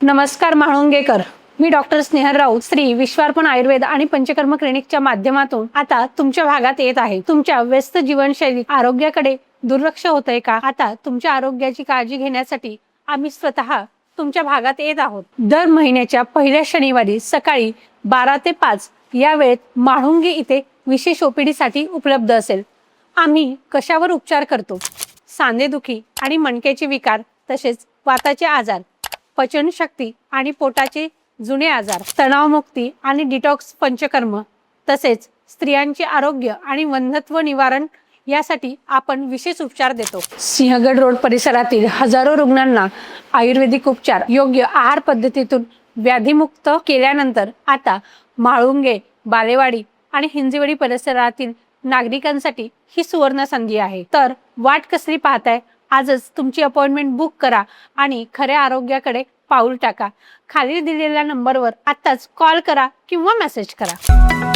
नमस्कार म्हाळुंगेकर, मी डॉक्टर स्नेहल राऊत, श्री विश्वार्पण आयुर्वेद आणि पंचकर्म क्लिनिकच्या माध्यमातून आता तुमच्या भागात येत आहे। तुमच्या व्यस्त जीवनशैली आरोग्याकडे दुर्लक्ष होतंय का? आता तुमच्या आरोग्याची काळजी घेण्यासाठी आम्ही स्वतः तुमच्या भागात येत आहोत। दर महिन्याच्या पहिल्या शनिवारी सकाळी 12 ते 5 या वेळेत म्हाळुंगे इथे विशेष ओपीडी साठी उपलब्ध असेल। आम्ही कशावर उपचार करतो? सांधेदुखी आणि मणक्याचे विकार, तसेच वाताचे आजार, पचनशक्ती आणि पोटाचे जुने आजार, तणावमुक्ती आणि डिटॉक्स पंचकर्म, तसेच स्त्रियांचे आरोग्य आणि वंध्यत्व निवारण यासाठी आपण विशेष उपचार देतो। सिंहगड रोड परिसरातील हजारो रुग्णांना आयुर्वेदिक उपचार योग्य आहार पद्धतीतून व्याधीमुक्त केल्यानंतर आता म्हाळुंगे, बालेवाडी आणि हिंजवडी परिसरातील नागरिकांसाठी ही सुवर्ण संधी आहे। तर वाट कसली पाहताय? आजच तुमची अपॉइंटमेंट बुक करा आणि खऱ्या आरोग्याकडे पाऊल टाका। खाली दिलेल्या नंबरवर आत्ताच कॉल करा किंवा मेसेज करा।